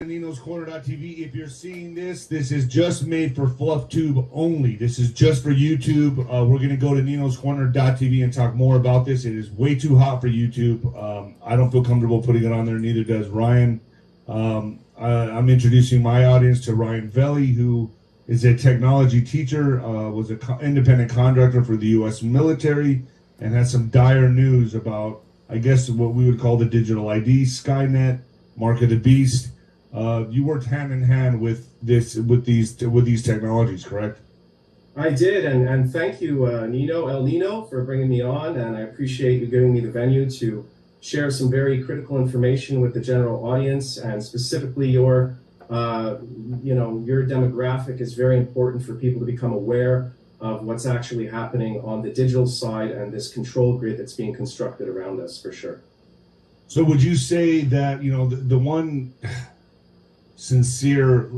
Nino'sCorner.tv. If you're seeing this, this is just made for FluffTube only. This is just for YouTube. We're going to go to Nino'sCorner.tv and talk more about this. It is way too hot for YouTube. I don't feel comfortable putting it on there, neither does Ryan. I'm introducing my audience to Ryan Velli, who is a technology teacher, was an independent contractor for the U.S. military, and has some dire news about, I guess, what we would call the digital ID, Skynet, Mark of the Beast. You worked hand in hand with these technologies, correct? I did, and thank you, El Nino, for bringing me on, and I appreciate you giving me the venue to share some very critical information with the general audience, and specifically your demographic is very important for people to become aware of what's actually happening on the digital side and this control grid that's being constructed around us, for sure. So would you say that, the one sincere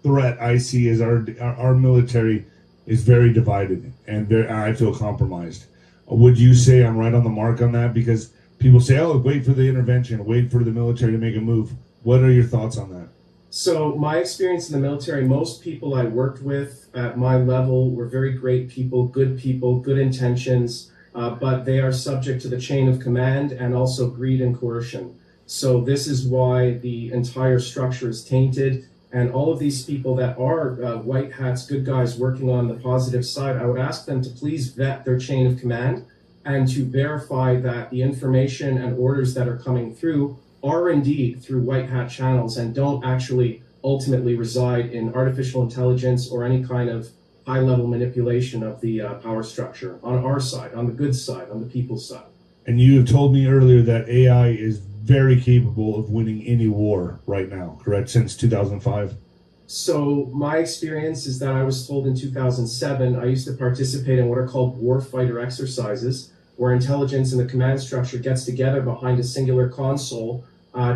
threat I see is our military is very divided and I feel compromised. Would you say I'm right on the mark on that? Because people say, oh, wait for the intervention, wait for the military to make a move. What are your thoughts on that? So my experience in the military, most people I worked with at my level were very great people, good intentions, but they are subject to the chain of command and also greed and coercion. So this is why the entire structure is tainted. And all of these people that are white hats, good guys working on the positive side, I would ask them to please vet their chain of command and to verify that the information and orders that are coming through are indeed through white hat channels and don't actually ultimately reside in artificial intelligence or any kind of high level manipulation of the power structure on our side, on the good side, on the people's side. And you have told me earlier that AI is very capable of winning any war right now, correct? Since 2005? So my experience is that I was told in 2007, I used to participate in what are called warfighter exercises, where intelligence and the command structure gets together behind a singular console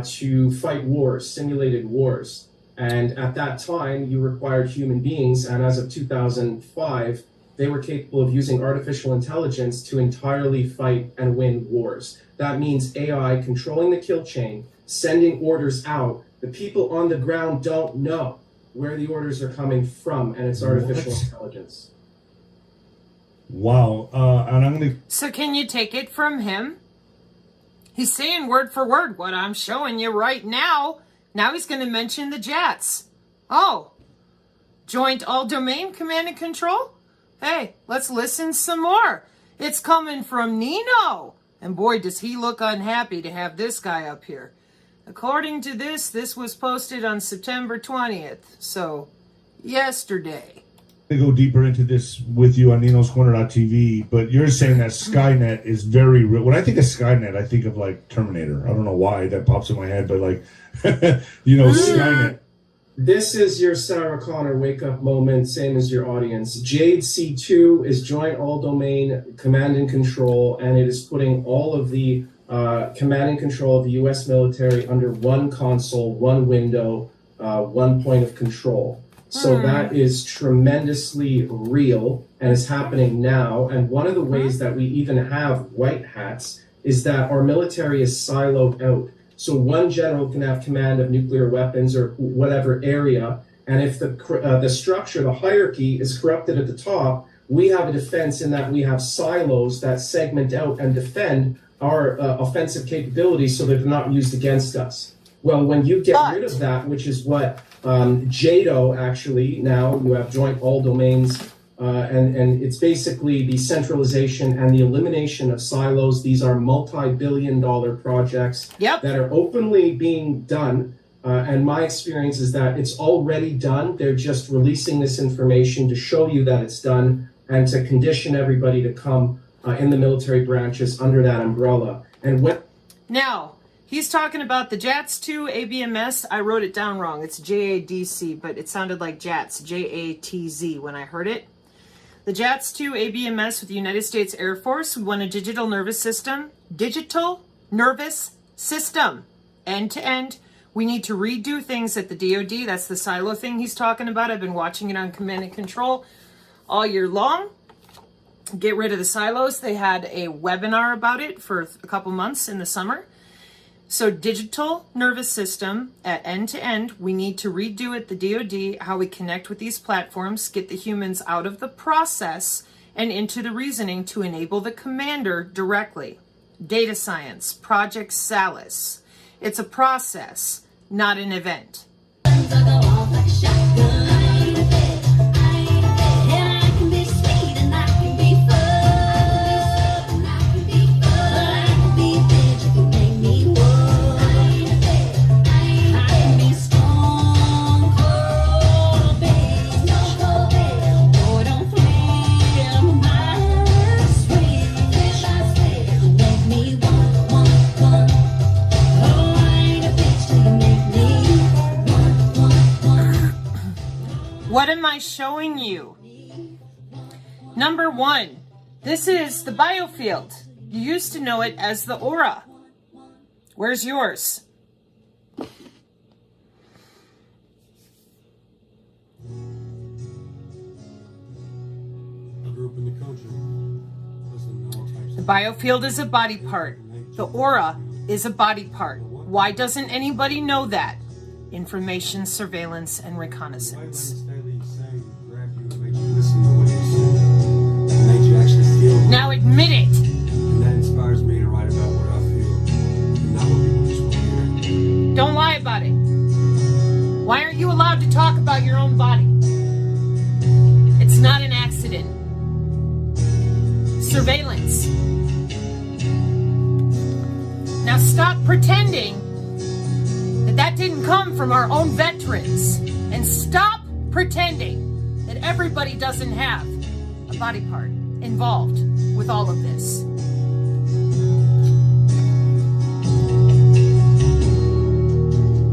to fight wars, simulated wars. And at that time, you required human beings, and as of 2005, they were capable of using artificial intelligence to entirely fight and win wars. That means AI controlling the kill chain, sending orders out. The people on the ground don't know where the orders are coming from, and it's artificial intelligence. Wow. And I'm gonna. So can you take it from him? He's saying word for word what I'm showing you right now. Now he's going to mention the Jats. Oh, Joint All-Domain Command and Control? Hey, let's listen some more. It's coming from Nino. And boy, does he look unhappy to have this guy up here. According to this was posted on September 20th. So, yesterday. To go deeper into this with you on Nino'sCorner.tv, but you're saying that Skynet is very real. When I think of Skynet, I think of like Terminator. I don't know why that pops in my head, but like, Skynet. This is your Sarah Connor wake-up moment, same as your audience. Jade C2 is Joint All-Domain Command and Control, and it is putting all of the command and control of the U.S. military under one console, one window, one point of control. So that is tremendously real and is happening now. And one of the ways that we even have white hats is that our military is siloed out. So one general can have command of nuclear weapons or whatever area. And if the structure, the hierarchy is corrupted at the top, we have a defense in that we have silos that segment out and defend our offensive capabilities so that they're not used against us. Well, when you get rid of that, which is what JADO actually, now you have joint all domains, and it's basically the centralization and the elimination of silos. These are multi-billion-dollar projects that are openly being done. And my experience is that it's already done. They're just releasing this information to show you that it's done and to condition everybody to come in the military branches under that umbrella. And now, he's talking about the JATS-2 ABMS. I wrote it down wrong. It's JADC, but it sounded like JATS, J-A-T-Z when I heard it. The JATS-2 ABMS with the United States Air Force. We want a digital nervous system, end to end. We need to redo things at the DoD. That's the silo thing he's talking about. I've been watching it on Command and Control all year long. Get rid of the silos. They had a webinar about it for a couple months in the summer. So digital nervous system at end to end, we need to redo at the DoD how we connect with these platforms, get the humans out of the process and into the reasoning to enable the commander directly. Data science, Project Salus. It's a process, not an event. What am I showing you? Number one, this is the biofield. You used to know it as the aura. Where's yours? I grew up in the country. Listening to all types The of biofield is a body part. The aura is a body part. Why doesn't anybody know that? Information, surveillance, and White reconnaissance. Lennon Staley sang, grabbed you, and made you listen to what he said. And made you actually feel. Now admit it. And that inspires me to write about what I feel. And not what people just want to hear. Don't lie about it. Why aren't you allowed to talk about your own body? It's not an accident. Surveillance. Now stop pretending that didn't come from our own veterans. And stop pretending that everybody doesn't have a body part involved with all of this.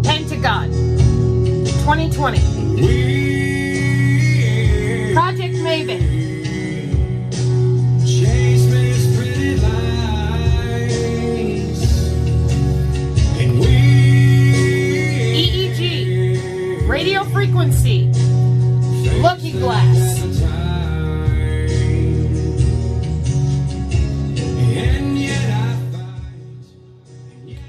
Pentagon, 2020. Project Maven. Chase Miss Pretty Lights. And we EEG, radio frequency, looking glass.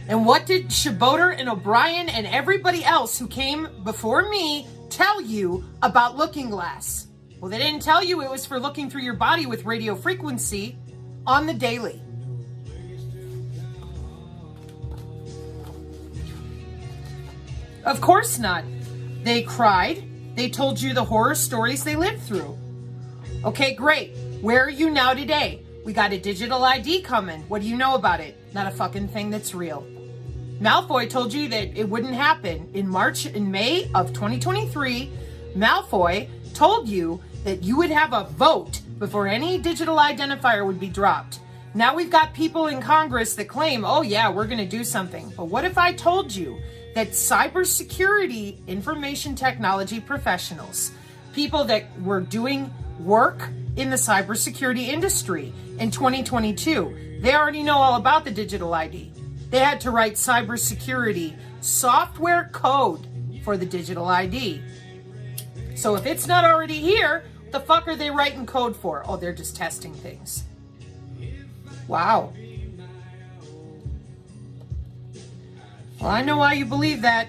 And what did Shaboter and O'Brien and everybody else who came before me tell you about looking glass? Well, they didn't tell you it was for looking through your body with radio frequency on the daily. Of course not. They cried. They told you the horror stories they lived through. Okay, great. Where are you now today? We got a digital ID coming. What do you know about it? Not a fucking thing that's real. Malfoy told you that it wouldn't happen. In May of 2023, Malfoy told you that you would have a vote before any digital identifier would be dropped. Now we've got people in Congress that claim, oh yeah, we're going to do something. But what if I told you that cybersecurity information technology professionals, people that were doing work in the cybersecurity industry in 2022, they already know all about the digital ID. They had to write cybersecurity software code for the digital ID. So if it's not already here, the fuck are they writing code for? Oh, they're just testing things. Wow. Well, I know why you believe that.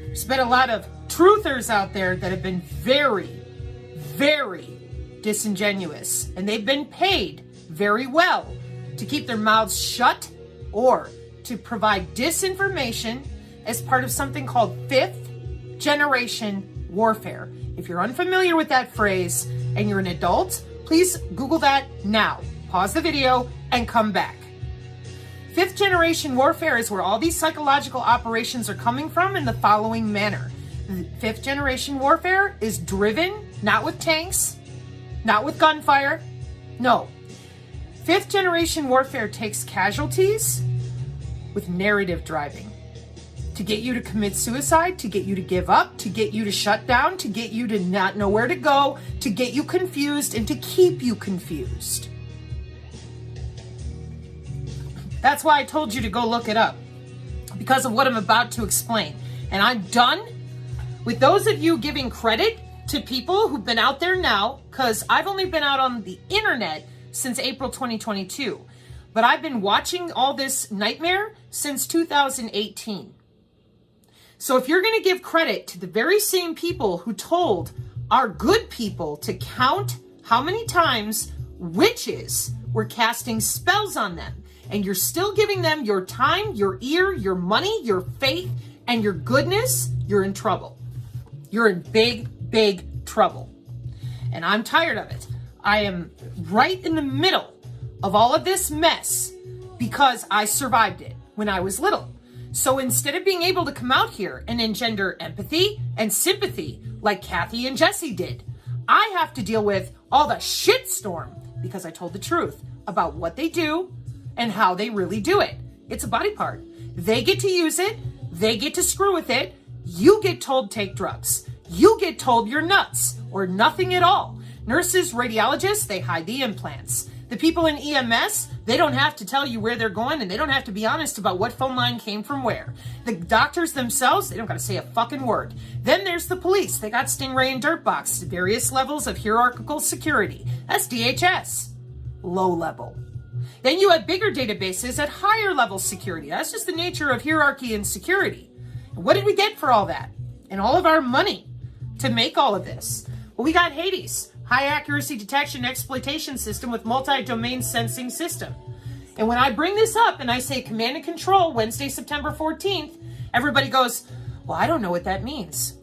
There's been a lot of truthers out there that have been very, very disingenuous. And they've been paid very well to keep their mouths shut or to provide disinformation as part of something called fifth generation warfare. If you're unfamiliar with that phrase and you're an adult, please Google that now. Pause the video and come back. Fifth generation warfare is where all these psychological operations are coming from in the following manner. Fifth generation warfare is driven not with tanks, not with gunfire. No. Fifth generation warfare takes casualties with narrative driving. To get you to commit suicide, to get you to give up, to get you to shut down, to get you to not know where to go, to get you confused, and to keep you confused. That's why I told you to go look it up, because of what I'm about to explain. And I'm done with those of you giving credit to people who've been out there now, because I've only been out on the internet since April 2022. But I've been watching all this nightmare since 2018. So if you're going to give credit to the very same people who told our good people to count how many times witches were casting spells on them, and you're still giving them your time, your ear, your money, your faith, and your goodness, you're in trouble. You're in big, big trouble. And I'm tired of it. I am right in the middle of all of this mess because I survived it when I was little. So instead of being able to come out here and engender empathy and sympathy like Kathy and Jesse did, I have to deal with all the shitstorm because I told the truth about what they do and how they really do it. It's a body part. They get to use it. They get to screw with it. You get told take drugs. You get told you're nuts or nothing at all. Nurses, radiologists, they hide the implants. The people in EMS, they don't have to tell you where they're going, and they don't have to be honest about what phone line came from where. The doctors themselves, they don't got to say a fucking word. Then there's the police. They got Stingray and Dirtbox, various levels of hierarchical security. That's DHS. Low level. Then you have bigger databases at higher level security. That's just the nature of hierarchy and security. And what did we get for all that? And all of our money to make all of this? Well, we got Hades, high accuracy detection exploitation system with multi-domain sensing system. And when I bring this up and I say command and control Wednesday, September 14th, everybody goes, well, I don't know what that means.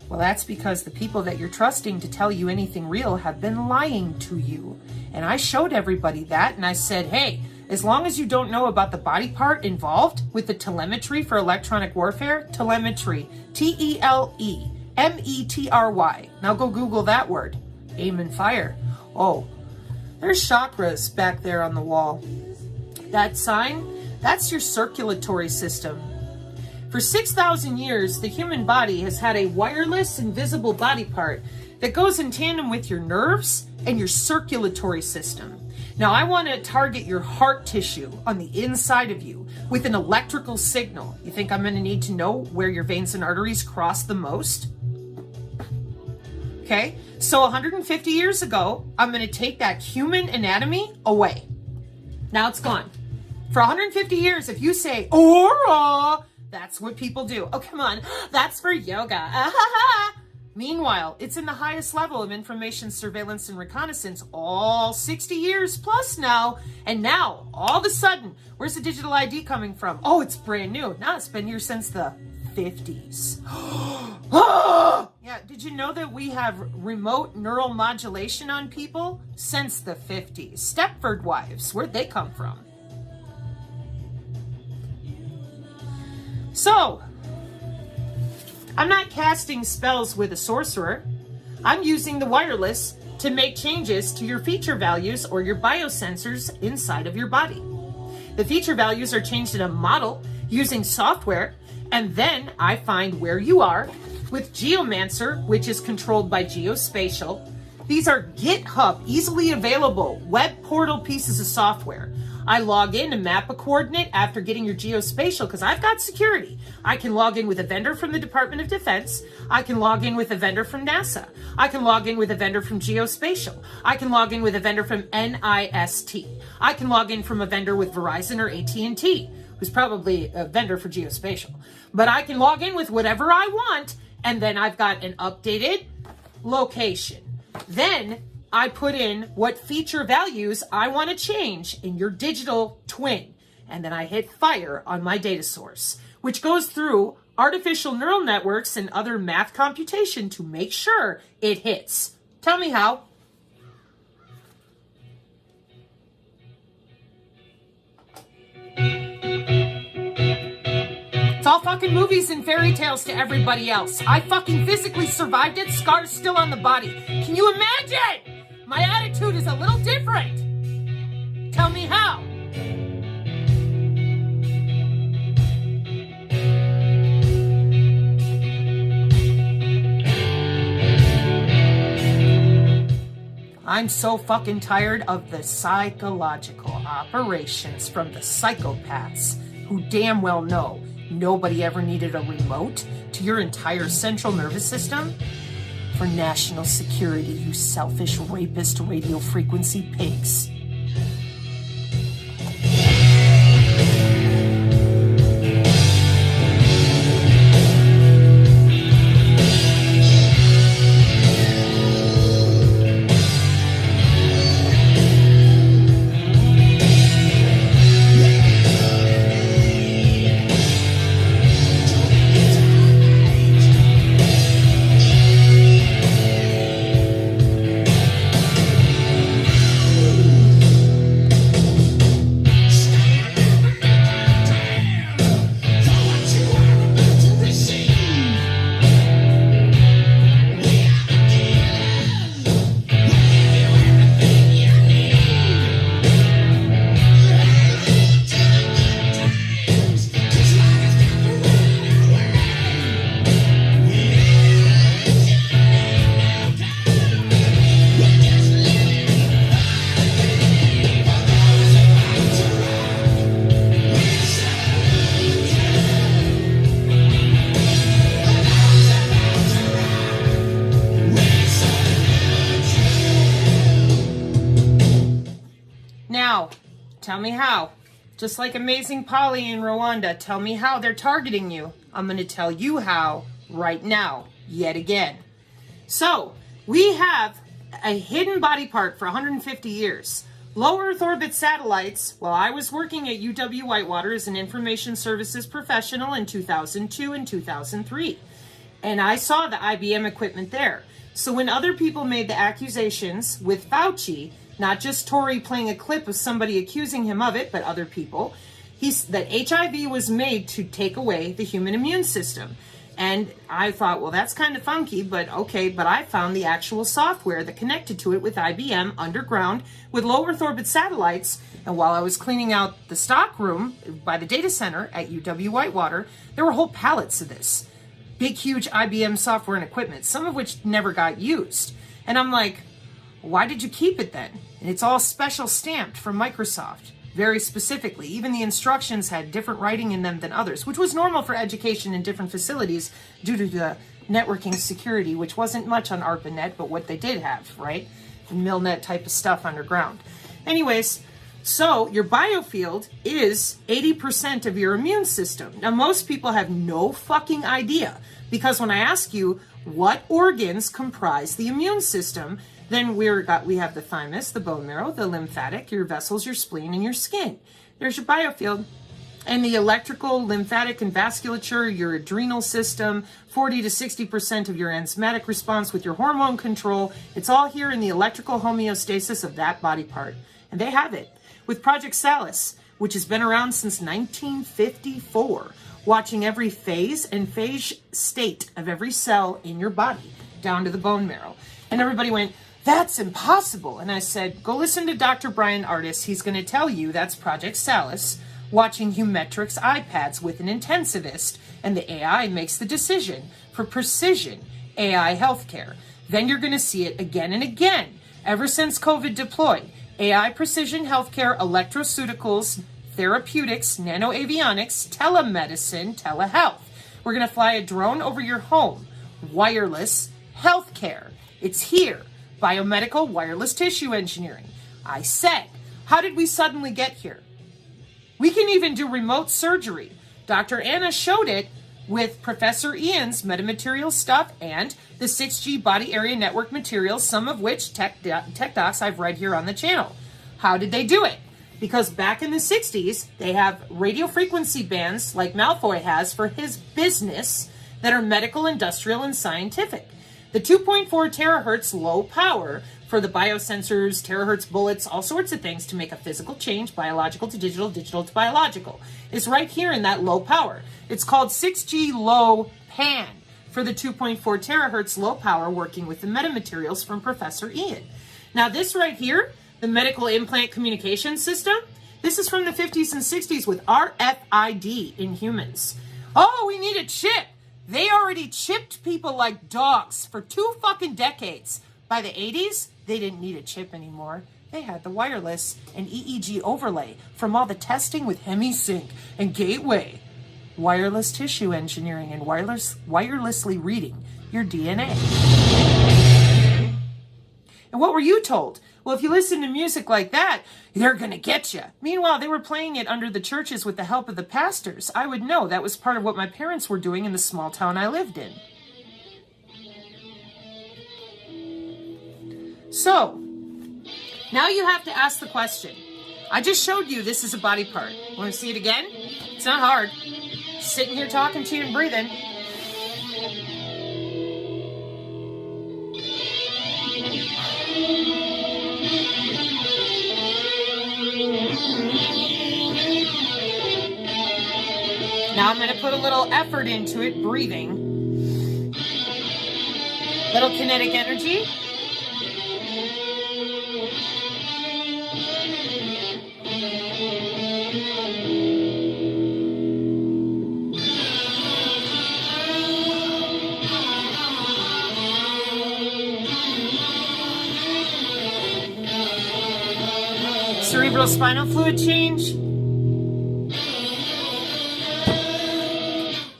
Well, that's because the people that you're trusting to tell you anything real have been lying to you. And I showed everybody that, and I said, hey, as long as you don't know about the body part involved with the telemetry for electronic warfare, telemetry, T-E-L-E-M-E-T-R-Y. Now go Google that word. Aim and fire. Oh, there's chakras back there on the wall. That sign, that's your circulatory system. For 6,000 years, the human body has had a wireless, invisible body part that goes in tandem with your nerves and your circulatory system. Now, I want to target your heart tissue on the inside of you with an electrical signal. You think I'm going to need to know where your veins and arteries cross the most? Okay, so 150 years ago, I'm going to take that human anatomy away. Now it's gone. For 150 years, if you say, aura, that's what people do. Oh, come on, that's for yoga. Meanwhile, it's in the highest level of information surveillance and reconnaissance, all 60 years plus now. And now, all of a sudden, where's the digital ID coming from? Oh, it's brand new. No, it's been here since the 50s. Yeah, did you know that we have remote neural modulation on people since the 50s? Stepford wives, where'd they come from? So, I'm not casting spells with a sorcerer. I'm using the wireless to make changes to your feature values or your biosensors inside of your body. The feature values are changed in a model using software, and then I find where you are with Geomancer, which is controlled by Geospatial. These are GitHub, easily available web portal pieces of software. I log in and map a coordinate after getting your geospatial because I've got security. I can log in with a vendor from the Department of Defense. I can log in with a vendor from NASA. I can log in with a vendor from Geospatial. I can log in with a vendor from NIST. I can log in from a vendor with Verizon or AT&T, who's probably a vendor for Geospatial. But I can log in with whatever I want, and then I've got an updated location. Then I put in what feature values I want to change in your digital twin. And then I hit fire on my data source, which goes through artificial neural networks and other math computation to make sure it hits. Tell me how. It's all fucking movies and fairy tales to everybody else. I fucking physically survived it, scars still on the body. Can you imagine? My attitude is a little different. Tell me how. I'm so fucking tired of the psychological operations from the psychopaths who damn well know nobody ever needed a remote to your entire central nervous system for national security, you selfish rapist radio frequency pigs. Tell me how. Just like Amazing Polly in Rwanda, tell me how they're targeting you. I'm going to tell you how right now, yet again. So, we have a hidden body part for 150 years. Low Earth orbit satellites, while I was working at UW-Whitewater as an information services professional in 2002 and 2003. And I saw the IBM equipment there. So when other people made the accusations with Fauci, not just Tory playing a clip of somebody accusing him of it, but other people, that HIV was made to take away the human immune system. And I thought, well, that's kind of funky, but okay. But I found the actual software that connected to it with IBM underground with low Earth orbit satellites. And while I was cleaning out the stock room by the data center at UW-Whitewater, there were whole pallets of this. Big, huge IBM software and equipment, some of which never got used. And I'm like, why did you keep it then? And it's all special stamped from Microsoft, very specifically. Even the instructions had different writing in them than others, which was normal for education in different facilities due to the networking security, which wasn't much on ARPANET, but what they did have, right? The MILNET type of stuff underground. Anyways, so your biofield is 80% of your immune system. Now, most people have no fucking idea, because when I ask you what organs comprise the immune system, then we have the thymus, the bone marrow, the lymphatic, your vessels, your spleen, and your skin. There's your biofield. And the electrical, lymphatic, and vasculature, your adrenal system, 40 to 60% of your enzymatic response with your hormone control. It's all here in the electrical homeostasis of that body part. And they have it with Project Salus, which has been around since 1954, watching every phase and phase state of every cell in your body, down to the bone marrow. And everybody went, that's impossible. And I said, go listen to Dr. Brian Artis. He's going to tell you that's Project Salus, watching Humetrix iPads with an intensivist, and the AI makes the decision for precision AI healthcare. Then you're going to see it again and again, ever since COVID deployed. AI precision healthcare, electroceuticals, therapeutics, nanoavionics, telemedicine, telehealth. We're going to fly a drone over your home. Wireless healthcare. It's here. Biomedical wireless tissue engineering. I said, how did we suddenly get here? We can even do remote surgery. Dr. Anna showed it with Professor Ian's metamaterial stuff and the 6G body area network materials, some of which tech docs I've read here on the channel. How did they do it? Because back in the 60s, they have radio frequency bands like Malfoy has for his business that are medical, industrial, and scientific. The 2.4 terahertz low power for the biosensors, terahertz bullets, all sorts of things to make a physical change, biological to digital, digital to biological, is right here in that low power. It's called 6G low pan for the 2.4 terahertz low power, working with the metamaterials from Professor Ian. Now this right here, the medical implant communication system, this is from the 50s and 60s with RFID in humans. Oh, we need a chip. They already chipped people like dogs for 2 fucking decades. By the 80s, they didn't need a chip anymore. They had the wireless and EEG overlay from all the testing with HemiSync and Gateway. Wireless tissue engineering and wirelessly reading your DNA. And what were you told? Well, if you listen to music like that, they're going to get you. Meanwhile, they were playing it under the churches with the help of the pastors. I would know that was part of what my parents were doing in the small town I lived in. So, now you have to ask the question. I just showed you this is a body part. Want to see it again? It's not hard. Sitting here talking to you and breathing. Now I'm going to put a little effort into it, breathing. Little kinetic energy. Cerebral spinal fluid change.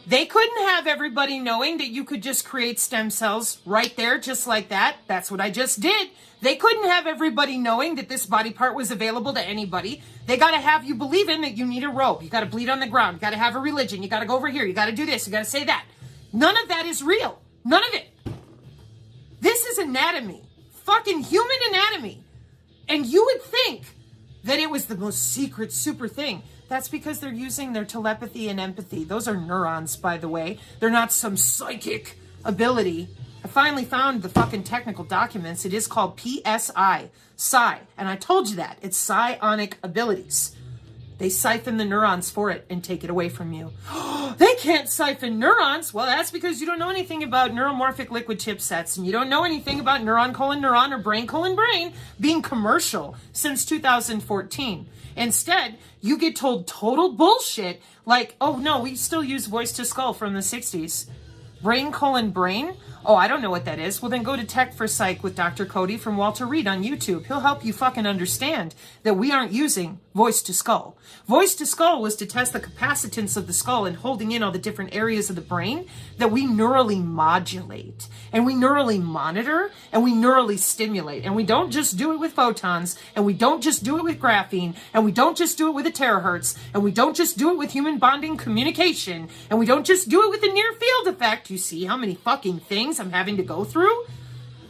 They couldn't have everybody knowing that you could just create stem cells right there, just like that. That's what I just did. They couldn't have everybody knowing that this body part was available to anybody. They got to have you believing that you need a robe. You got to bleed on the ground. You got to have a religion. You got to go over here. You got to do this. You got to say that. None of that is real. None of it. This is anatomy. Fucking human anatomy. And you would think that it was the most secret, super thing. That's because they're using their telepathy and empathy. Those are neurons, by the way. They're not some psychic ability. I finally found the fucking technical documents. It is called PSI, psi. And I told you that. It's psionic abilities. They siphon the neurons for it and take it away from you. They can't siphon neurons. Well, that's because you don't know anything about neuromorphic liquid chipsets, and you don't know anything about neuron or brain being commercial since 2014. Instead, you get told total bullshit like, oh no, we still use voice to skull from the 60s. Brain? Oh, I don't know what that is. Well, then go to Tech for Psych with Dr. Cody from Walter Reed on YouTube. He'll help you fucking understand that we aren't using voice to skull. Voice to skull was to test the capacitance of the skull and holding in all the different areas of the brain that we neurally modulate and we neurally monitor and we neurally stimulate. And we don't just do it with photons, and we don't just do it with graphene, and we don't just do it with a terahertz, and we don't just do it with human bonding communication, and we don't just do it with the near field effect. You see how many fucking things I'm having to go through?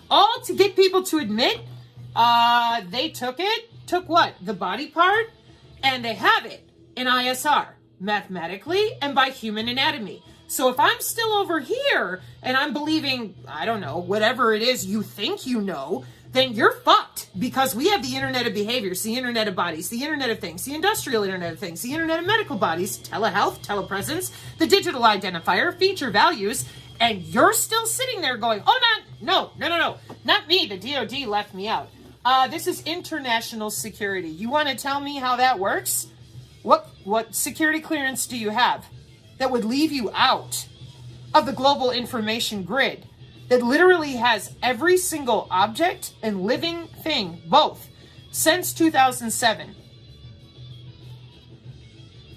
All to get people to admit they took what? The body part, and they have it in ISR, mathematically and by human anatomy. So if I'm still over here and I'm believing, I don't know, whatever it is you think you know, then you're fucked, because we have the internet of behaviors, the internet of bodies, the internet of things, the industrial internet of things, the internet of medical bodies, telehealth, telepresence, the digital identifier, feature values, and you're still sitting there going, oh, no, not me, the DOD left me out. This is international security. You want to tell me how that works? What security clearance do you have that would leave you out of the global information grid that literally has every single object and living thing, both, since 2007?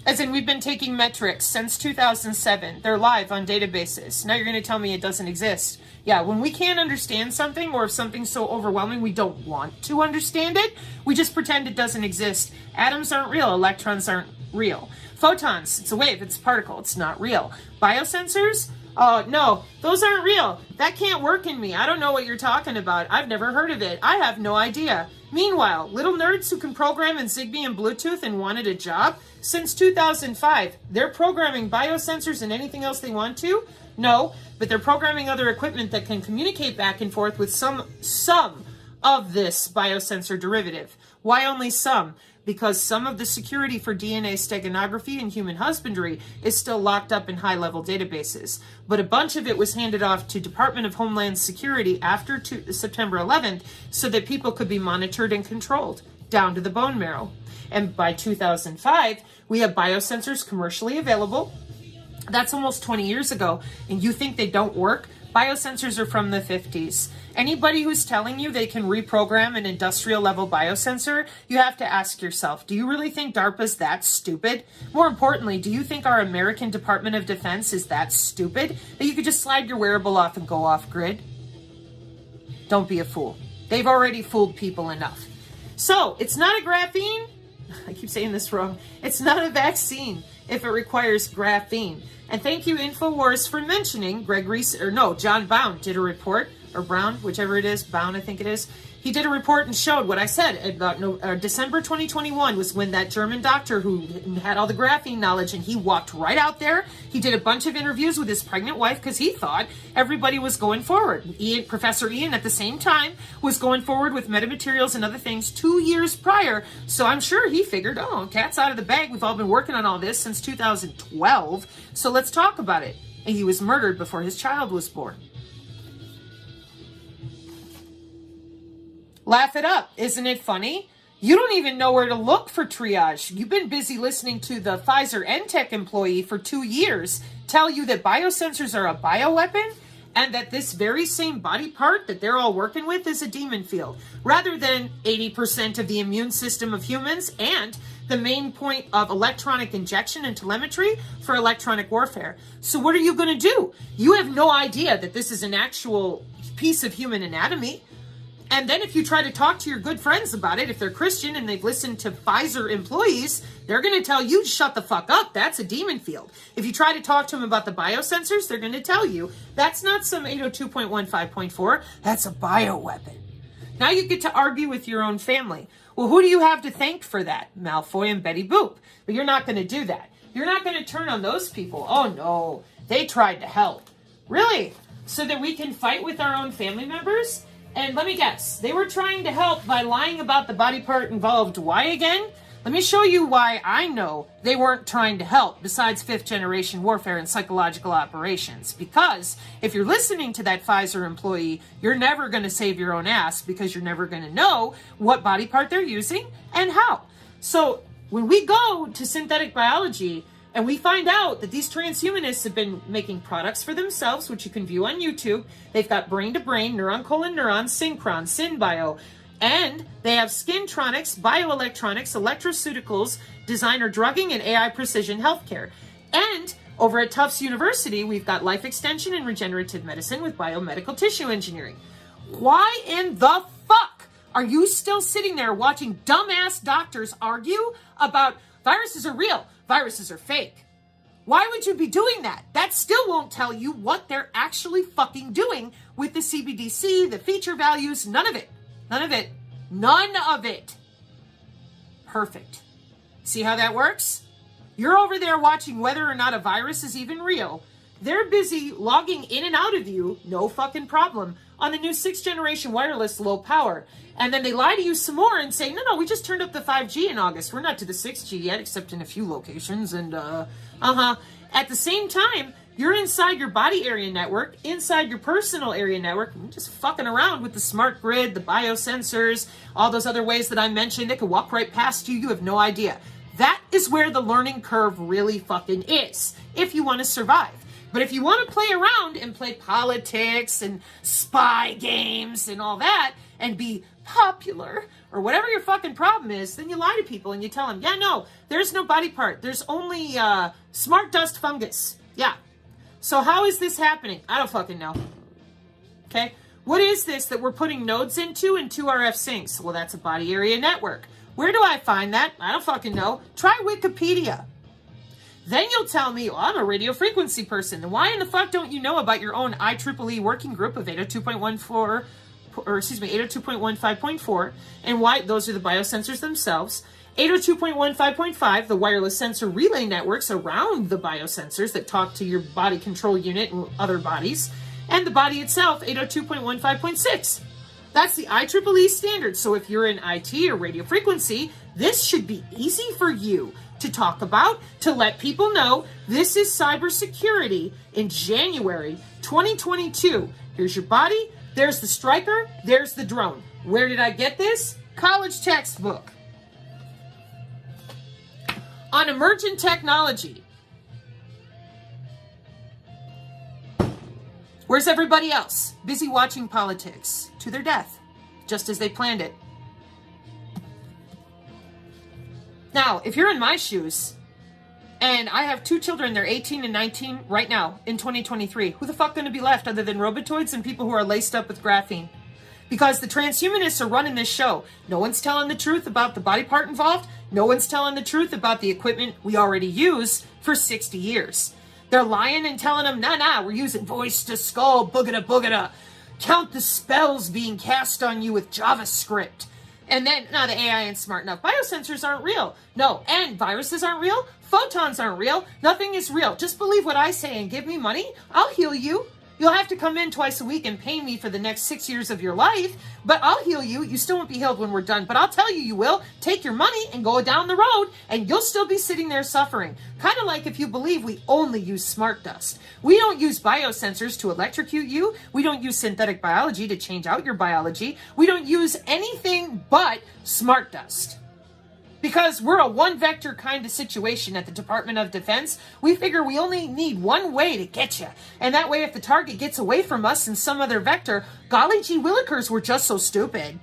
As in, we've been taking metrics since 2007. They're live on databases. Now you're going to tell me it doesn't exist. Yeah, when we can't understand something, or if something's so overwhelming we don't want to understand it, we just pretend it doesn't exist. Atoms aren't real. Electrons aren't real. Photons, it's a wave, it's a particle, it's not real. Biosensors? No, those aren't real. That can't work in me. I don't know what you're talking about. I've never heard of it. I have no idea. Meanwhile, little nerds who can program in Zigbee and Bluetooth and wanted a job, since 2005, they're programming biosensors and anything else they want to? No, but they're programming other equipment that can communicate back and forth with some of this biosensor derivative. Why only some? Because some of the security for DNA steganography and human husbandry is still locked up in high-level databases. But a bunch of it was handed off to Department of Homeland Security after September 11th so that people could be monitored and controlled, down to the bone marrow. And by 2005, we have biosensors commercially available. That's almost 20 years ago. And you think they don't work? Biosensors are from the 50s. Anybody who's telling you they can reprogram an industrial level biosensor, you have to ask yourself, do you really think DARPA's that stupid? More importantly, do you think our American Department of Defense is that stupid that you could just slide your wearable off and go off grid? Don't be a fool. They've already fooled people enough. So, it's not a graphene. I keep saying this wrong. It's not a vaccine if it requires graphene. And thank you, InfoWars, for mentioning John Bound did a report, or Brown, whichever it is, Bound, I think it is. He did a report and showed what I said about December 2021 was when that German doctor who had all the graphene knowledge, and he walked right out there. He did a bunch of interviews with his pregnant wife because he thought everybody was going forward. Professor Ian, at the same time, was going forward with metamaterials and other things 2 years prior. So I'm sure he figured, oh, cat's out of the bag. We've all been working on all this since 2012. So let's talk about it. And he was murdered before his child was born. Laugh it up. Isn't it funny? You don't even know where to look for triage. You've been busy listening to the Pfizer ENTech employee for 2 years tell you that biosensors are a bioweapon and that this very same body part that they're all working with is a demon field, rather than 80% of the immune system of humans and the main point of electronic injection and telemetry for electronic warfare. So what are you going to do? You have no idea that this is an actual piece of human anatomy. And then if you try to talk to your good friends about it, if they're Christian and they've listened to Pfizer employees, they're going to tell you, shut the fuck up. That's a demon field. If you try to talk to them about the biosensors, they're going to tell you, that's not some 802.15.4. That's a bioweapon. Now you get to argue with your own family. Well, who do you have to thank for that? Malfoy and Betty Boop. But you're not going to do that. You're not going to turn on those people. Oh no, they tried to help. Really? So that we can fight with our own family members? And let me guess, they were trying to help by lying about the body part involved. Why again? Let me show you why I know they weren't trying to help, besides 5th generation warfare and psychological operations. Because if you're listening to that Pfizer employee, you're never going to save your own ass, because you're never going to know what body part they're using and how. So when we go to synthetic biology and we find out that these transhumanists have been making products for themselves, which you can view on YouTube. They've got brain-to-brain, neuron-colon-neuron, synchron, synbio, and they have skintronics, bioelectronics, electroceuticals, designer drugging, and AI precision healthcare. And over at Tufts University, we've got life extension and regenerative medicine with biomedical tissue engineering. Why in the fuck are you still sitting there watching dumbass doctors argue about viruses are real, viruses are fake? Why would you be doing that? That still won't tell you what they're actually fucking doing with the CBDC, the feature values, none of it. None of it. None of it. Perfect. See how that works? You're over there watching whether or not a virus is even real. They're busy logging in and out of you, no fucking problem, on the new 6th generation wireless low power. And then they lie to you some more and say, no, we just turned up the 5G in August. We're not to the 6G yet, except in a few locations. And, At the same time, you're inside your body area network, inside your personal area network, just fucking around with the smart grid, the biosensors, all those other ways that I mentioned. They could walk right past you. You have no idea. That is where the learning curve really fucking is, if you want to survive. But if you want to play around and play politics and spy games and all that and be popular or whatever your fucking problem is, then you lie to people and you tell them, yeah, no, there's no body part. There's only smart dust fungus. Yeah. So how is this happening? I don't fucking know. Okay. What is this that we're putting nodes into and 2 RF sinks? Well, that's a body area network. Where do I find that? I don't fucking know. Try Wikipedia. Then you'll tell me, well, I'm a radio frequency person. Then why in the fuck don't you know about your own IEEE working group of 802.14, or excuse me, 802.15.4, and why those are the biosensors themselves. 802.15.5, the wireless sensor relay networks around the biosensors that talk to your body control unit and other bodies, and the body itself, 802.15.6. That's the IEEE standard. So if you're in IT or radio frequency, this should be easy for you to talk about, to let people know this is cybersecurity in January 2022. Here's your body, there's the striker, there's the drone. Where did I get this? College textbook. On emergent technology. Where's everybody else? Busy watching politics to their death, just as they planned it. Now, if you're in my shoes, and I have 2 children, they're 18 and 19 right now in 2023, who the fuck gonna be left other than robotoids and people who are laced up with graphene? Because the transhumanists are running this show. No one's telling the truth about the body part involved. No one's telling the truth about the equipment we already use for 60 years. They're lying and telling them, nah, we're using voice to skull, boogada boogada. Count the spells being cast on you with JavaScript. And then, no, the AI ain't smart enough. Biosensors aren't real. No, and viruses aren't real. Photons aren't real. Nothing is real. Just believe what I say and give me money. I'll heal you. You'll have to come in twice a week and pay me for the next 6 years of your life, but I'll heal you. You still won't be healed when we're done, but I'll tell you, you will. Take your money and go down the road, and you'll still be sitting there suffering. Kind of like if you believe we only use smart dust. We don't use biosensors to electrocute you. We don't use synthetic biology to change out your biology. We don't use anything but smart dust. Because we're a one-vector kind of situation at the Department of Defense, we figure we only need one way to get you. And that way, if the target gets away from us in some other vector, golly gee willikers, we're just so stupid.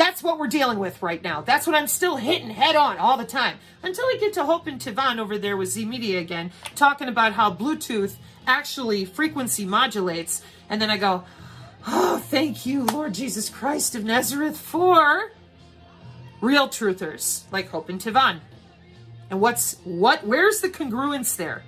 That's what we're dealing with right now. That's what I'm still hitting head on all the time. Until I get to Hope and Tivan over there with Z Media again, talking about how Bluetooth actually frequency modulates. And then I go, oh, thank you, Lord Jesus Christ of Nazareth, for real truthers like Hope and Tivan. And where's the congruence there?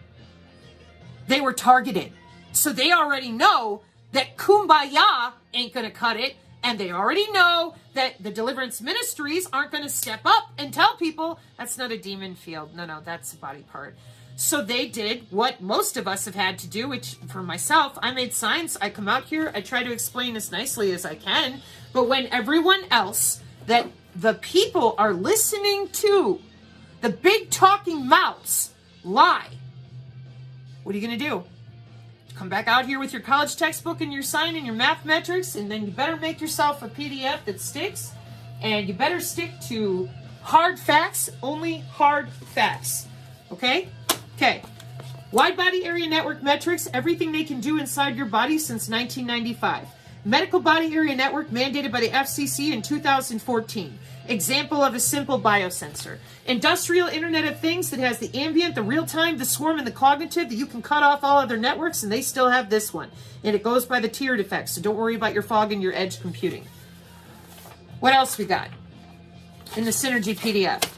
They were targeted. So they already know that Kumbaya ain't going to cut it. And they already know that the deliverance ministries aren't going to step up and tell people that's not a demon field. No, that's a body part. So they did what most of us have had to do, which for myself, I made signs. I come out here. I try to explain as nicely as I can. But when everyone else that the people are listening to, the big talking mouths, lie, what are you going to do? Come back out here with your college textbook and your sign and your math metrics, and then you better make yourself a PDF that sticks, and you better stick to hard facts, only hard facts. Okay? Okay. Wide body area network metrics, everything they can do inside your body since 1995. Medical body area network mandated by the FCC in 2014. Example of a simple biosensor. Industrial Internet of Things that has the ambient, the real-time, the swarm, and the cognitive that you can cut off all other networks, and they still have this one. And it goes by the tiered effects, so don't worry about your fog and your edge computing. What else we got in the Synergy PDF?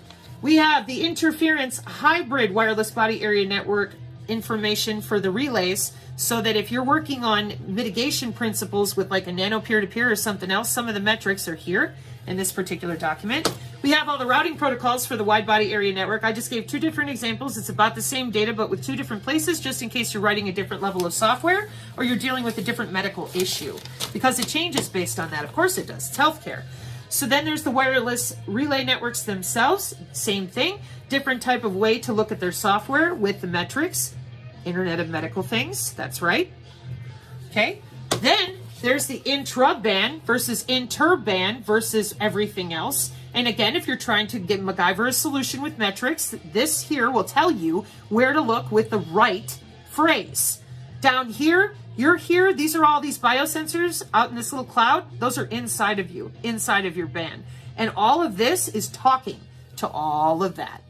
We have the interference hybrid wireless body area network information for the relays, so that if you're working on mitigation principles with like a nano peer-to-peer or something else, some of the metrics are here in this particular document. We have all the routing protocols for the wide body area network. I just gave two different examples. It's about the same data, but with two different places, just in case you're writing a different level of software or you're dealing with a different medical issue, because it changes based on that. Of course it does. It's healthcare. So then there's the wireless relay networks themselves. Same thing. Different type of way to look at their software with the metrics. Internet of Medical Things. That's right. Okay. Then there's the intra-band versus inter-band versus everything else. And again, if you're trying to get MacGyver a solution with metrics, this here will tell you where to look with the right phrase. Down here, you're here. These are all these biosensors out in this little cloud. Those are inside of you, inside of your band. And all of this is talking to all of that.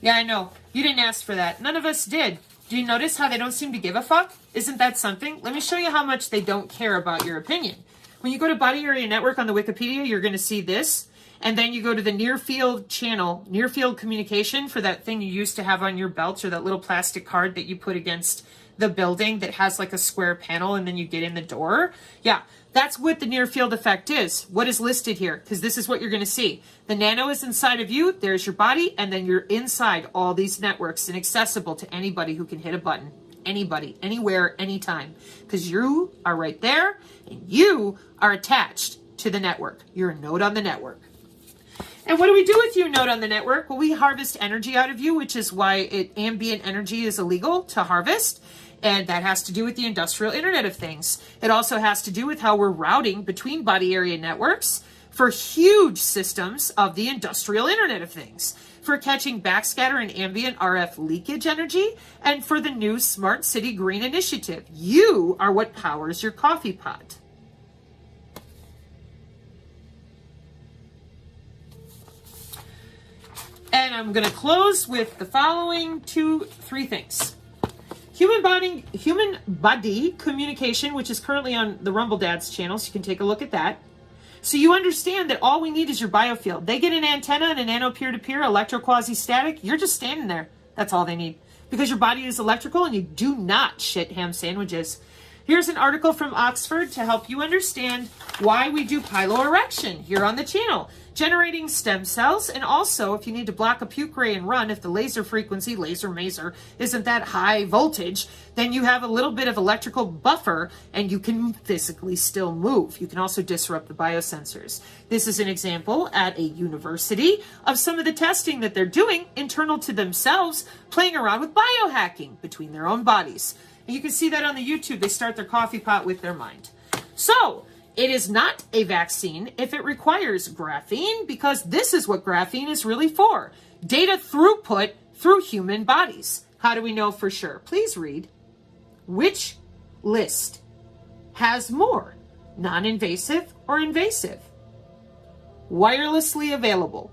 Yeah, I know. You didn't ask for that. None of us did. Do you notice how they don't seem to give a fuck? Isn't that something? Let me show you how much they don't care about your opinion. When you go to Body Area Network on the Wikipedia, you're going to see this. And then you go to the near field channel, near field communication for that thing you used to have on your belt, or that little plastic card that you put against the building that has like a square panel and then you get in the door. Yeah, that's what the near field effect is. What is listed here? Because this is what you're going to see. The nano is inside of you. There's your body. And then you're inside all these networks and accessible to anybody who can hit a button. Anybody, anywhere, anytime. Because you are right there and you are attached to the network. You're a node on the network. And what do we do with you, node on the network? Well, we harvest energy out of you, which is why ambient energy is illegal to harvest. And that has to do with the industrial Internet of Things. It also has to do with how we're routing between body area networks for huge systems of the industrial Internet of Things, for catching backscatter and ambient RF leakage energy, and for the new Smart City Green Initiative. You are what powers your coffee pot. And I'm going to close with the following 3 things. Human body communication, which is currently on the Rumble Dads channel, so you can take a look at that. So you understand that all we need is your biofield. They get an antenna and a nano peer-to-peer, electro-quasi-static. You're just standing there. That's all they need. Because your body is electrical and you do not shit ham sandwiches. Here's an article from Oxford to help you understand why we do piloerection here on the channel. Generating stem cells, and also if you need to block a puke ray and run, if the laser frequency, laser maser, isn't that high voltage, then you have a little bit of electrical buffer and you can physically still move. You can also disrupt the biosensors. This is an example at a university of some of the testing that they're doing internal to themselves, playing around with biohacking between their own bodies. And you can see that on the YouTube. They start their coffee pot with their mind. So, it is not a vaccine if it requires graphene, because this is what graphene is really for. Data throughput through human bodies. How do we know for sure? Please read. Which list has more? Non-invasive or invasive? wirelessly available.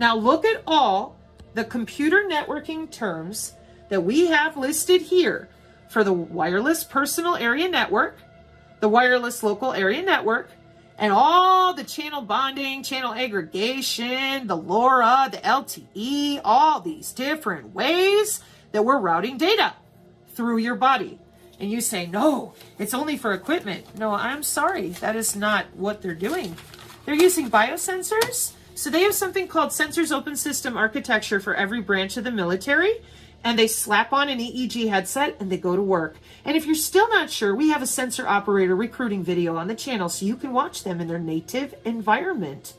Now look at all the computer networking terms that we have listed here for the wireless personal area network, the wireless local area network, and all the channel bonding, channel aggregation, the LoRa, the LTE, all these different ways that we're routing data through your body. And you say, no, it's only for equipment. No, I'm sorry. That is not what they're doing. They're using biosensors. So they have something called Sensors Open System Architecture for every branch of the military. And they slap on an EEG headset and they go to work. And if you're still not sure, we have a sensor operator recruiting video on the channel so you can watch them in their native environment.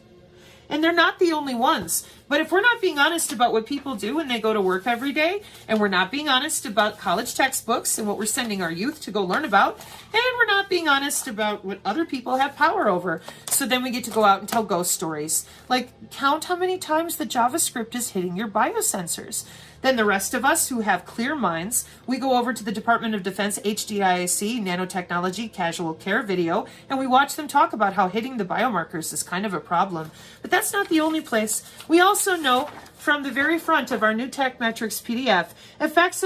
And they're not the only ones. But if we're not being honest about what people do when they go to work every day, and we're not being honest about college textbooks and what we're sending our youth to go learn about, and we're not being honest about what other people have power over, so then we get to go out and tell ghost stories. Like, count how many times the JavaScript is hitting your biosensors. Then the rest of us who have clear minds, we go over to the Department of Defense HDIAC Nanotechnology Casual Care video, and we watch them talk about how hitting the biomarkers is kind of a problem. But that's not the only place. We also know from the very front of our new Tech Metrics PDF, effect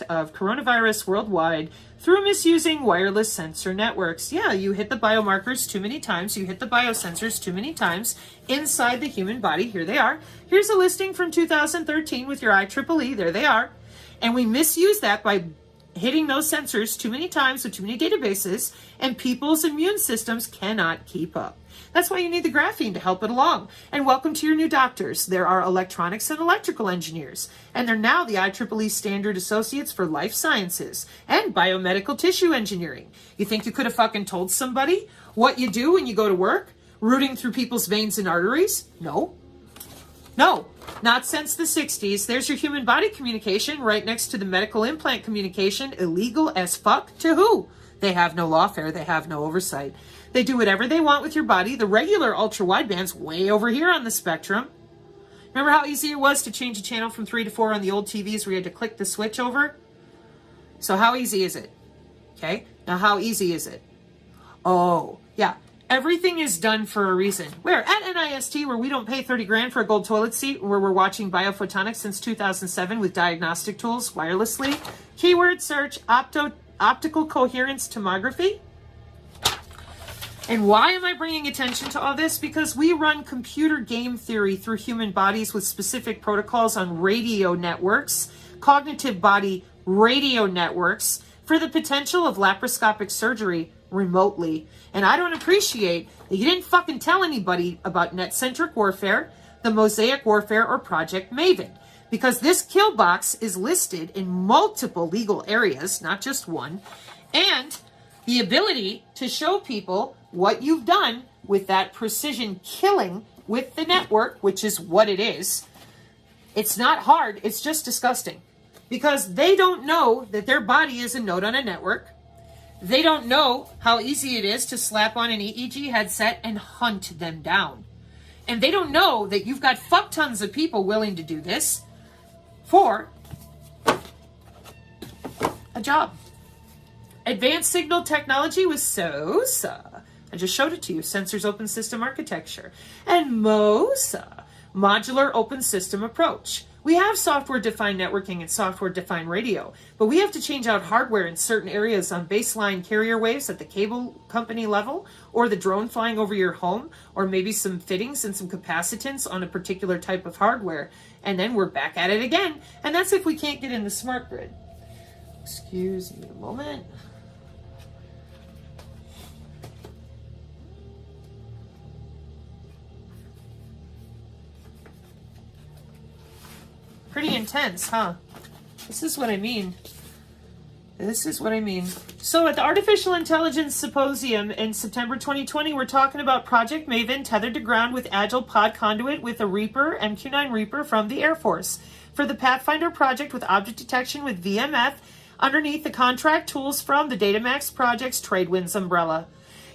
of coronavirus worldwide through misusing wireless sensor networks. Yeah, you hit the biomarkers too many times, you hit the biosensors too many times inside the human body. Here they are. Here's a listing from 2013 with your IEEE. There they are. And we misuse that by hitting those sensors too many times with too many databases, and people's immune systems cannot keep up. That's why you need the graphene to help it along. And welcome to your new doctors. There are electronics and electrical engineers, and they're now the IEEE Standard Associates for Life Sciences and Biomedical Tissue Engineering. You think you could have fucking told somebody what you do when you go to work? Rooting through people's veins and arteries? No. No, not since the 60s. There's your human body communication right next to the medical implant communication. Illegal as fuck to who? They have no lawfare. They have no oversight. They do whatever they want with your body. The regular ultra-wideband's way over here on the spectrum. Remember how easy it was to change a channel from 3 to 4 on the old TVs where you had to click the switch over? So how easy is it? Okay, now how easy is it? Oh, yeah. Everything is done for a reason. Where? At NIST, where we don't pay 30 grand for a gold toilet seat, where we're watching biophotonics since 2007 with diagnostic tools wirelessly. Keyword search, optical coherence tomography. And why am I bringing attention to all this? Because we run computer game theory through human bodies with specific protocols on radio networks, cognitive body radio networks, for the potential of laparoscopic surgery remotely. And I don't appreciate that you didn't fucking tell anybody about net-centric warfare, the Mosaic Warfare, or Project Maven. Because this kill box is listed in multiple legal areas, not just one, and the ability to show people what you've done with that precision killing with the network, which is what it is. It's not hard, it's just disgusting. Because they don't know that their body is a node on a network. They don't know how easy it is to slap on an EEG headset and hunt them down. And they don't know that you've got fuck tons of people willing to do this for a job. Advanced signal technology with SOSA. I just showed it to you. Sensors Open System Architecture. And MOSA. Modular Open System Approach. We have software-defined networking and software-defined radio, but we have to change out hardware in certain areas on baseline carrier waves at the cable company level, or the drone flying over your home, or maybe some fittings and some capacitance on a particular type of hardware. And then we're back at it again, and that's if we can't get in the smart grid. Excuse me a moment. Pretty intense, huh? This is what I mean. This is what I mean. So at the Artificial Intelligence Symposium in September 2020, we're talking about Project Maven tethered to ground with Agile Pod Conduit with a Reaper, MQ-9 Reaper from the Air Force. For the Pathfinder project with object detection with VMF, underneath the contract tools from the Datamax Project's Tradewinds umbrella.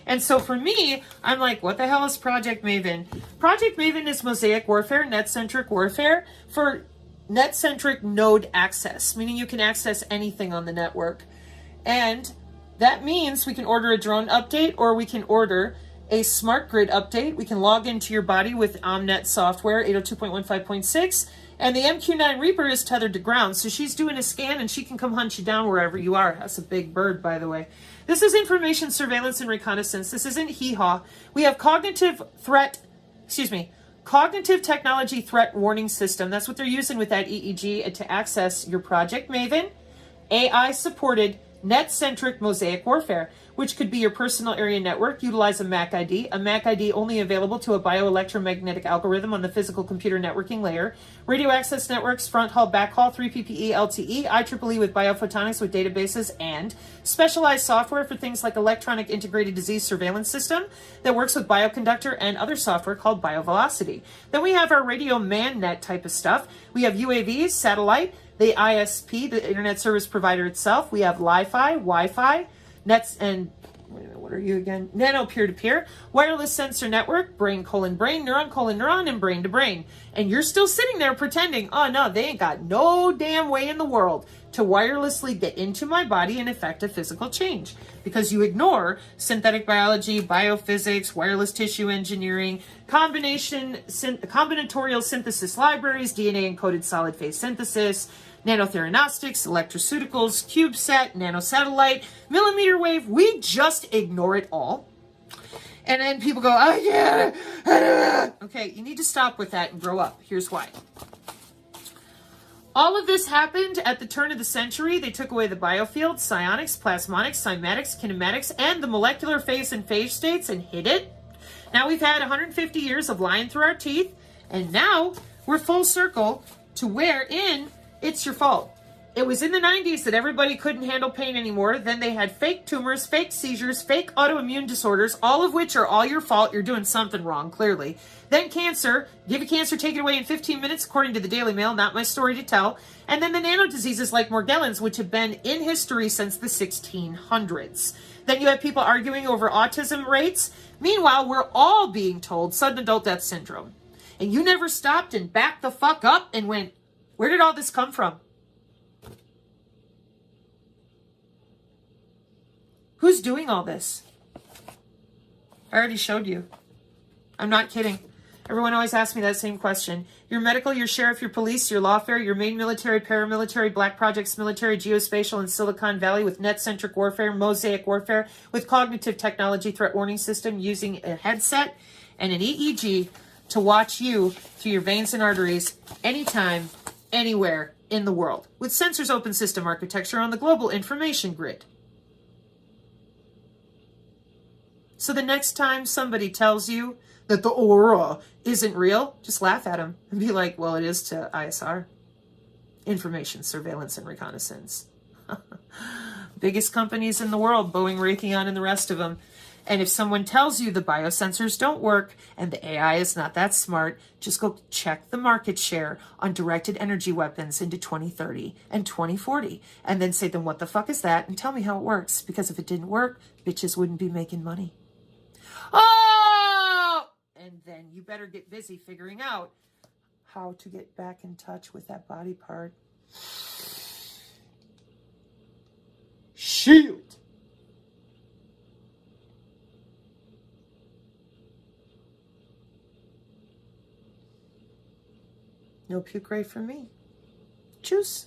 And so for me, I'm like, what the hell is Project Maven? Project Maven is Mosaic Warfare, net-centric warfare for net-centric node access, meaning you can access anything on the network. And that means we can order a drone update, or we can order a smart grid update. We can log into your body with Omnet software 802.15.6. And the MQ-9 Reaper is tethered to ground, so she's doing a scan and she can come hunt you down wherever you are. That's a big bird, by the way. This is information surveillance and reconnaissance. This isn't hee-haw. We have cognitive technology threat warning system. That's what they're using with that EEG to access your Project Maven, AI-supported, net-centric mosaic warfare, which could be your personal area network. Utilize a MAC ID only available to a bioelectromagnetic algorithm on the physical computer networking layer. Radio access networks, front haul, back haul, 3PPE, LTE, IEEE with biophotonics with databases, and specialized software for things like electronic integrated disease surveillance system that works with bioconductor and other software called BioVelocity. Then we have our radio man-net type of stuff. We have UAVs, satellite, the ISP, the internet service provider itself. We have Li-Fi, Wi-Fi, nets, and what are you again? Nano peer-to-peer, wireless sensor network, brain, neuron, and brain to brain. And you're still sitting there pretending, oh no, they ain't got no damn way in the world to wirelessly get into my body and effect a physical change. Because you ignore synthetic biology, biophysics, wireless tissue engineering, combinatorial synthesis libraries, DNA encoded solid phase synthesis, nanotheranostics, electroceuticals, CubeSat, nanosatellite, millimeter wave. We just ignore it all. And then people go, I get it. Okay, you need to stop with that and grow up. Here's why. All of this happened at the turn of the century. They took away the biofield, psionics, plasmonics, cymatics, kinematics, and the molecular phase and phase states and hid it. Now we've had 150 years of lying through our teeth, and now we're full circle to wherein it's your fault. It was in the 90s that everybody couldn't handle pain anymore. Then they had fake tumors, fake seizures, fake autoimmune disorders, all of which are all your fault. You're doing something wrong, clearly. Then cancer. Give a cancer, take it away in 15 minutes, according to the Daily Mail. Not my story to tell. And then the nano diseases like Morgellons, which have been in history since the 1600s. Then you have people arguing over autism rates. Meanwhile, we're all being told sudden adult death syndrome. And you never stopped and backed the fuck up and went, where did all this come from? Who's doing all this? I already showed you. I'm not kidding. Everyone always asks me that same question. Your medical, your sheriff, your police, your lawfare, your main military, paramilitary, black projects, military, geospatial, and Silicon Valley with net-centric warfare, mosaic warfare, with cognitive technology threat warning system using a headset and an EEG to watch you through your veins and arteries anytime, anywhere in the world, with sensors open system architecture on the global information grid. So the next time somebody tells you that the aura isn't real, just laugh at them and be like, well, it is to ISR. Information, surveillance, and reconnaissance. Biggest companies in the world, Boeing, Raytheon, and the rest of them. And if someone tells you the biosensors don't work and the AI is not that smart, just go check the market share on directed energy weapons into 2030 and 2040. And then say, then what the fuck is that? And tell me how it works. Because if it didn't work, bitches wouldn't be making money. Oh! And then you better get busy figuring out how to get back in touch with that body part. Shield! No puke ray from me. Choose.